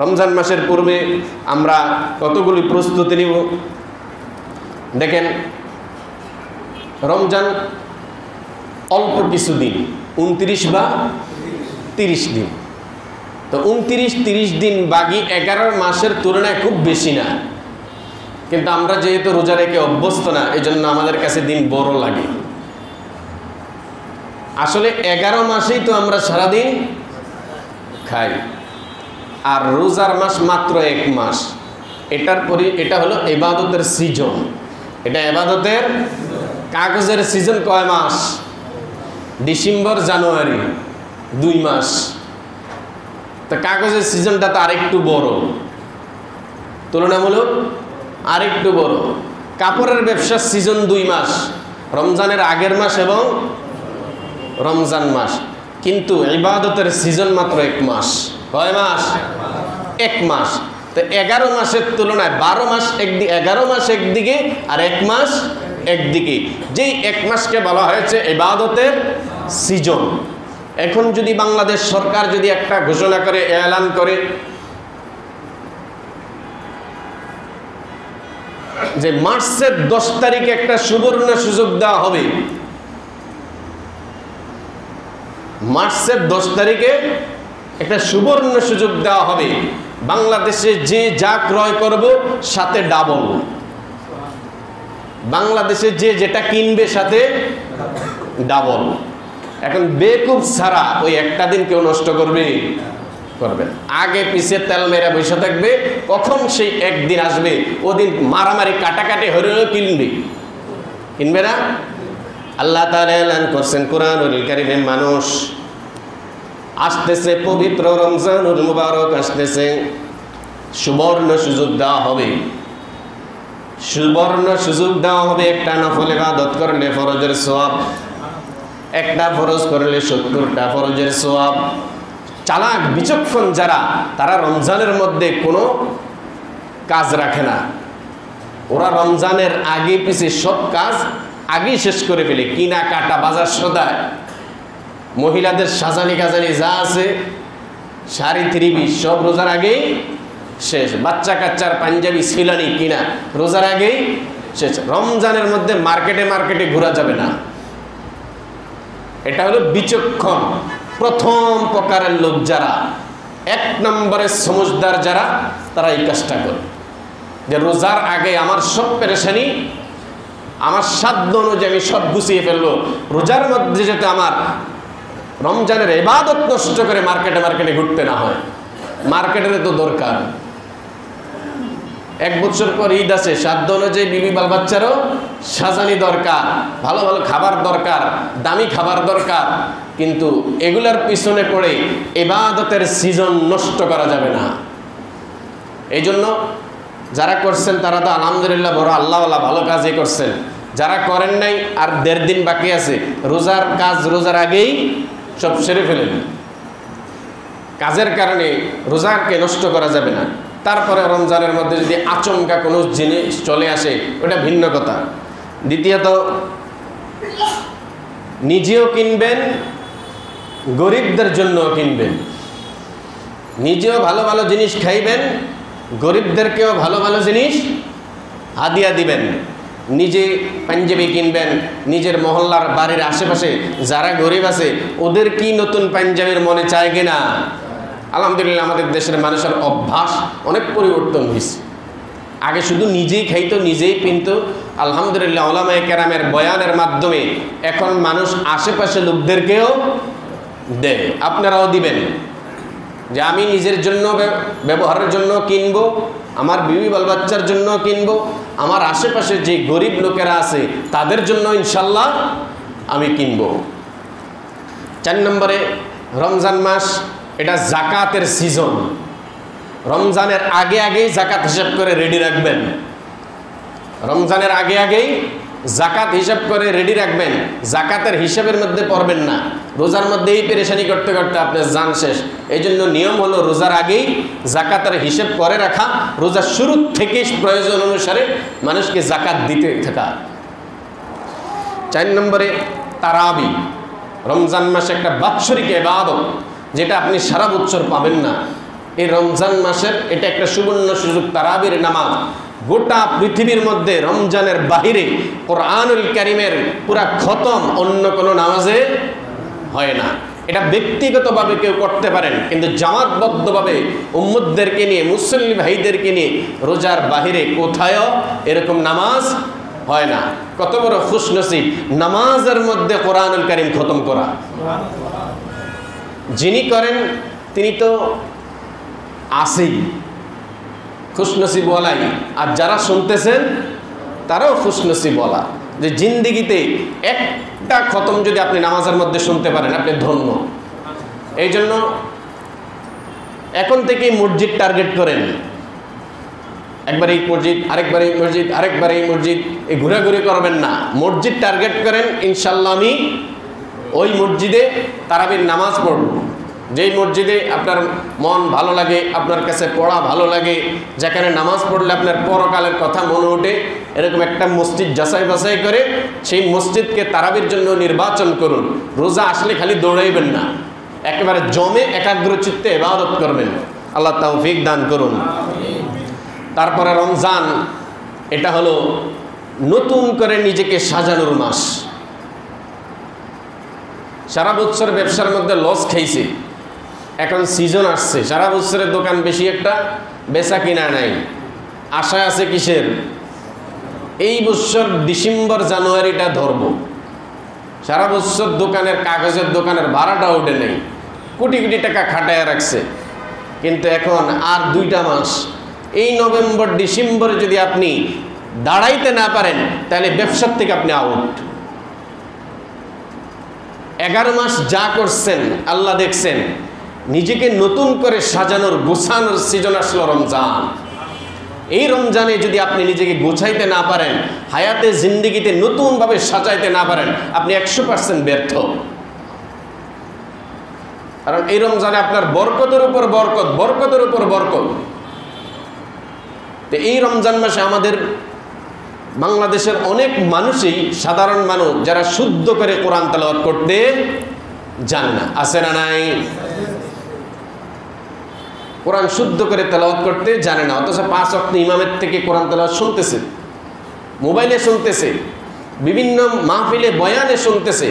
রমজান মাসের পূর্বে আমরা কতগুলি প্রস্তুতি নিব। দেখেন, রমজান অল্প কিছুদিন, 29 বা 30 দিন। তো 29-30 দিন বাকি 11 মাসের তুলনায় খুব বেশি না, কিন্তু আমরা যেহেতু রোজা রেখে অভ্যস্ত না, এই জন্য আমাদের কাছে দিন বড় লাগে। আসলে 11 মাসেই তো আমরা সারাদিন খাই, আর রোজার মাস মাত্র 1 মাস। এটা হলো ইবাদতের সিজন। এটা ইবাদতের কাগজের সিজন কয় মাস? ডিসেম্বর জানুয়ারি, 2 মাস। তো কাগজের সিজনটা তো আরেকটু বড়, তুলনামূলক আরেকটু বড়। কাপড়ের ব্যবসার সিজন 2 মাস, রমজানের আগের মাস এবং রমজান মাস। কিন্তু ইবাদতের সিজন মাত্র 1 মাস। কয় মাস? 1 মাস। তো 11 মাসের তুলনায় 12 মাস একদিকে, 11 মাস একদিকে আর 1 মাস একদিকে। যেই 1 মাসকে বলা হয়েছে ইবাদতের সিজন। এখন যদি বাংলাদেশ সরকার যদি একটা ঘোষণা করে, এলান করে যে মার্চের 10 তারিখে একটা সুবর্ণ সুযোগ দেওয়া হবে, মার্চের 10 তারিখে একটা সুবর্ণ সুযোগ দেওয়া হবে, বাংলাদেশে যে যা ক্রয় করব সাথে ডাবল, বাংলাদেশে যে যেটা কিনবে সাথে ডাবল। এখন বেকুব ছাড়া ওই একটা দিন কেউ নষ্ট করবে? করবে। আগে পিছে তেল মেরা বসে থাকবে, কখন সেই একদিন আসবে ওদিন মারামারি কাটাকাটি হলেও কিনবে না। আল্লাহ তাআলা এলান করছেন কুরআনুল কারীমে, মানুষ আসতেছে, পবিত্র রমজানুল মুবারক আসতেছে, সুবর্ণ সুযোগ দেওয়া হবে, সুবর্ণ সুযোগ দেওয়া হবে। একটা নফল ইবাদত করলে ফরজের সওয়াব, একটা ফরজ করলে 70টা ফরজের সওয়াব। চালাক বিচক্ষণ যারা, তারা রমজানের মধ্যে কোনো কাজ রাখে না, ওরা রমজানের আগে পিছে সব কাজ আগেই শেষ করে ফেলে। কিনা কাটা, বাজার সদায়, মহিলাদের সাজানি কাজানি যা আছে, শাড়ি থ্রিবি সব রোজার আগেই শেষ। বাচ্চা কাচ্চার পাঞ্জাবি সিলানি কিনা রোজার আগেই শেষ। রমজানের মধ্যে মার্কেটে মার্কেটে ঘোরা যাবে না। এটা হলো বিচক্ষণ প্রথম প্রকারের লোক যারা, 1 নম্বরে সমঝদার যারা, তারা এই কাজটা করে যে রোজার আগে আমার সব পেরেশানি, আমার সাধ্য অনুযায়ী আমি সব গুছিয়ে ফেলবো, রোজার মধ্যে যাতে আমার রমজানের ইবাদত নষ্ট করে মার্কেটে মার্কেটে ঘুরতে না হয়। মার্কেটের তো দরকার, 1 বছর পর ঈদ আছে, সাধ্য অনুযায়ী বিবি বাল বাচ্চারও সাজানি দরকার, ভালো ভালো খাবার দরকার, দামি খাবার দরকার। কিন্তু এগুলার পিছনে পড়ে ইবাদতের সিজন নষ্ট করা যাবে না। এই জন্য যারা করছেন তারা তো আলহামদুলিল্লাহ বড় আল্লাহওয়ালা, ভালো কাজই করছেন। যারা করেন নাই আর 1.5 দিন বাকি আছে, রোজার কাজ রোজার আগেই সব সেরে ফেলেন। কাজের কারণে রোজাকে নষ্ট করা যাবে না। তারপরে রমজানের মধ্যে যদি আচমকা কোনো জিনিস চলে আসে, ওটা ভিন্ন কথা। দ্বিতীয়ত, নিজেও কিনবেন, গরিবদের জন্যও কিনবেন। নিজেও ভালো ভালো জিনিস খাইবেন, গরিবদেরকেও ভালো ভালো জিনিস হাদিয়া দিবেন। নিজে পাঞ্জাবি কিনবেন, নিজের মহল্লার বাড়ির আশেপাশে যারা গরিব আছে ওদের কি নতুন পাঞ্জাবির মনে চায় কিনা? আলহামদুলিল্লাহ আমাদের দেশের মানুষের অভ্যাস অনেক পরিবর্তন হয়েছে। আগে শুধু নিজেই খাইতো, নিজেই কিনতো। আলহামদুলিল্লাহ উলামায়ে কেরামের বয়ানের মাধ্যমে এখন মানুষ আশেপাশে লোকদেরকেও দেয়। আপনারাও দিবেন যে আমি নিজের জন্য ব্যবহারের জন্য কিনবো, আমার বিবি বাল বাচ্চার জন্য কিনবো, আমার আশেপাশে যে গরিব লোকেরা আছে তাদের জন্য ইনশাল্লাহ আমি কিনবো। 4 নম্বরে, রমজান মাস এটা জাকাতের সিজন। রমজানের আগে আগেই জাকাত হিসাব করে রেডি রাখবেন। রমজানের আগে আগেই জাকাত হিসাব করে রেডি রাখবেন। জাকাতের হিসাবের মধ্যে পড়বেন না, রোজার মধ্যেই পেরেশানি করতে করতে আপনার জান শেষ। এই জন্য নিয়ম হলো রোজার আগেই জাকাতের হিসাব করে রাখা, রোজার শুরু থেকেই প্রয়োজন অনুসারে মানুষকে জাকাত দিতে থাকা। 4 নম্বরে, তারাবি। রমজান মাসে একটা বাৎসরিক ইবাদত, যেটা আপনি সারা বছর পাবেন না। এই রমজান মাসের এটা একটা সুবর্ণ সুযোগ, তারাবির নামাজ। গোটা পৃথিবীর মধ্যে রমজানের বাহিরে কোরআনুল কারীমের পুরা খতম অন্য কোনো নামাজে হয় না। এটা ব্যক্তিগতভাবে কেউ করতে পারেন, কিন্তু জামাতবদ্ধভাবে উম্মতদেরকে নিয়ে, মুসল্লি ভাইদেরকে নিয়ে রোজার বাহিরে কোথায়ও এরকম নামাজ হয় না। কত বড় খুশনসিব নামাজের মধ্যে কোরআনুল কারীম খতম করা। যিনি করেন তিনি তো আসেই খুশনসিবওয়ালাই, আর যারা শুনতেছেন তারাও খুশনসিবওয়ালা, যে জিন্দিগিতে একটা খতম যদি আপনি নামাজের মধ্যে শুনতে পারেন আপনি ধন্য। এই জন্য এখন থেকেই মসজিদ টার্গেট করেন, একবার এই মসজিদ, আরেকবার এই মসজিদ, আরেকবার এই মসজিদ, এই ঘোরাঘুরি করবেন না। মসজিদ টার্গেট করেন, ইনশাল্লাহ আমি ওই মসজিদে তারাবির নামাজ পড়ব। যেই মসজিদে আপনার মন ভালো লাগে, আপনার কাছে পড়া ভালো লাগে, যেখানে নামাজ পড়লে আপনার পরকালের কথা মনে ওঠে, এরকম একটা মসজিদ যাচাই বাছাই করে সেই মসজিদকে তারাবির জন্য নির্বাচন করুন। রোজা আসলে খালি দৌড়াইবেন না, একেবারে জমে একাগ্র চিত্তে ইবাদত করবেন। আল্লাহ তৌফিক দান করুন। তারপরে রমজান, এটা হলো নতুন করে নিজেকে সাজানোর মাস। সারা বছর ব্যবসার মধ্যে লস খাইছে, এখন সিজন আসছে, সারা বছরের দোকান বেশি একটা বেচা কিনা নাই, আশা আছে কিসের? এই বছর ডিসেম্বর জানুয়ারিটা ধরব, সারা বছর দোকানের কাগজের দোকানের ভাড়াটা ওঠে নেই, কোটি কোটি টাকা খাটায় রাখছে। কিন্তু এখন আর 2টা মাস, এই নভেম্বর ডিসেম্বরে যদি আপনি দাঁড়াইতে না পারেন তাহলে ব্যবসার থেকে আপনি আউট। 11 মাস যা করছেন আল্লাহ দেখছেন। নিজেকে নতুন করে সাজানোর গোছানোর সিজন আসলো রমজান। এই রমজানে যদি আপনি নিজেকে গোছাইতে না পারেন, হায়াতে জিন্দিগিতে নতুনভাবে সাজাইতে না পারেন, আপনি 100% ব্যর্থ। কারণ এই রমজানে আপনার বরকতের উপর বরকত, বরকতের উপর বরকত। তো এই রমজান মাসে আমাদের বাংলাদেশের অনেক মানুষই, সাধারণ মানুষ যারা শুদ্ধ করে কোরআন তেলাওয়াত করতে জানে না, আছে না নাই? কোরআন শুদ্ধ করে তেলাওয়াত করতে জানে না, অথচ 5 ওয়াক্ত ইমামের থেকে কোরআন তেলাওয়াত শুনতেছে, মোবাইলে শুনতেছে, বিভিন্ন মাহফিলে বয়ানে শুনতেছে।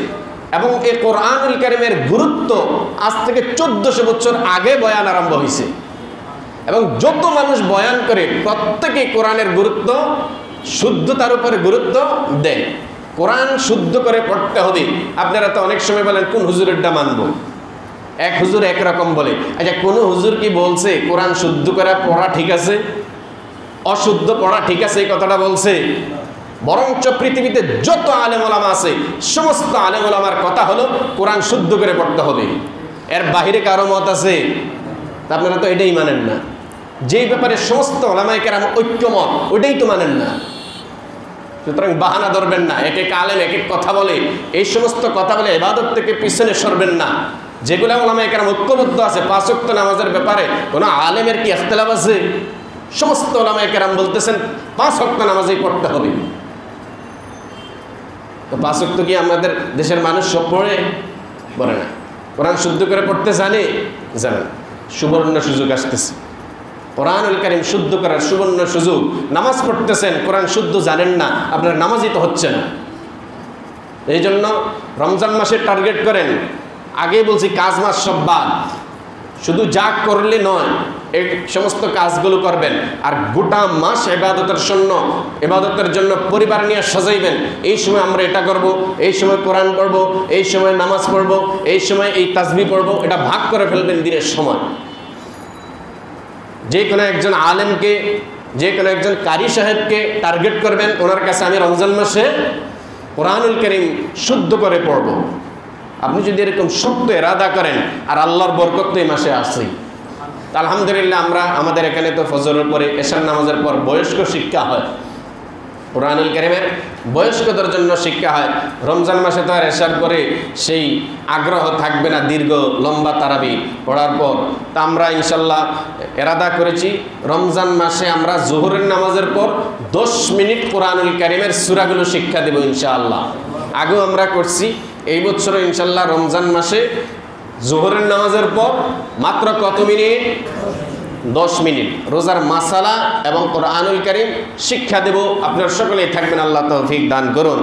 এবং এই কোরআনুল কারীমের গুরুত্ব আজ থেকে 1400 বছর আগে বয়ান আরম্ভ হয়েছে। এবং যত মানুষ বয়ান করে প্রত্যেকেই কোরআনের গুরুত্ব, শুদ্ধতার উপরে গুরুত্ব দেয়। কোরআন শুদ্ধ করে পড়তে হবে। আপনারা তো অনেক সময় বলেন কোন হুজুরেরটা মানবো, এক হুজুর একরকম বলে। আচ্ছা, কোন হুজুর কি বলছে কোরআন শুদ্ধ করে পড়া ঠিক আছে, অশুদ্ধ পড়া ঠিক আছে এই কথাটা বলছে? বরঞ্চ পৃথিবীতে যত আলেম ওলামা আছে সমস্ত আলেম ওলামার কথা হলো কোরআন শুদ্ধ করে পড়তে হবে। এর বাহিরে কারো মত আছে? আপনারা তো এটাই মানেন না। যেই ব্যাপারে সমস্ত ওলামায়ে কেরাম ঐক্যমত, ওইটাই তো মানেন না। সুতরাং বাহানা ধরবেন না, এক এক আলেম এক এক কথা বলে, এই সমস্ত কথা বলে ইবাদত থেকে পিছনে সরবেন না। যেগুলো ওলামায়ে কেরাম ঐক্যবদ্ধ আছে 5 ওয়াক্ত নামাজের ব্যাপারে, কোনো আলেমের কি ইখতিলাফ আছে? সমস্ত ওলামায়ে কেরাম বলতেছেন 5 ওয়াক্ত নামাজই পড়তে হবে। তো 5 ওয়াক্ত কি আমাদের দেশের মানুষ সব পড়ে? পড়ে না। কোরআন শুদ্ধ করে পড়তে জানে? জানেন। সুবর্ণ সুযোগ আসতেছে, কোরআনুল কারীম শুদ্ধ করার সুবর্ণ সুযোগ। নামাজ পড়তেছেন, কোরআন শুদ্ধ জানেন না, আপনার নামাজই তো হচ্ছে না। এই জন্য রমজান মাসে টার্গেট করেন। আগে বলছি কাজ মাস সব বাদ, শুধু যা করলে নয়, এই সমস্ত কাজগুলো করবেন। আর গোটা মাস ইবাদতের জন্য পরিবার নিয়ে সাজাইবেন। এই সময় আমরা এটা করব, এই সময় কোরআন পড়ব, এই সময় নামাজ পড়ব, এই সময় এই তাসবিহ পড়ব। এটা ভাগ করে ফেলবেন দিনের সময়। যে কোনো একজন আলেমকে, যে কোনো একজন কারি সাহেবকে টার্গেট করবেন, ওনার কাছে আমি রমজান মাসে কোরআনুল কারীম শুদ্ধ করে পড়ব। আপনি যদি এরকম শক্ত ইরাদা করেন, আর আল্লাহর বরকত তো এই মাসে আসেই। আলহামদুলিল্লাহ, আমরা আমাদের এখানে তো ফজরের পরে, এশার নামাজের পর বয়স্ক শিক্ষা হয়, কোরআনুল কারীমের বয়স্কদের জন্য শিক্ষা হয়। রমজান মাসে তো আর এশার পরে সেই আগ্রহ থাকবে না দীর্ঘ লম্বা তারাবি পড়ার পর। তা আমরা ইনশাল্লাহ ইরাদা করেছি রমজান মাসে আমরা জোহরের নামাজের পর 10 মিনিট কোরআনুল কারীমের সূরাগুলো শিক্ষা দেব ইনশাআল্লাহ। আগেও আমরা করছি, এই বছরও ইনশাল্লাহ রমজান মাসে জোহরের নামাজের পর মাত্র কত মিনিট? 10 মিনিট রোজার মাসালা এবং কোরআনুল কারীম শিক্ষা দেব। আপনারা সকলেই থাকবেন, আল্লাহ তৌফিক দান করুন।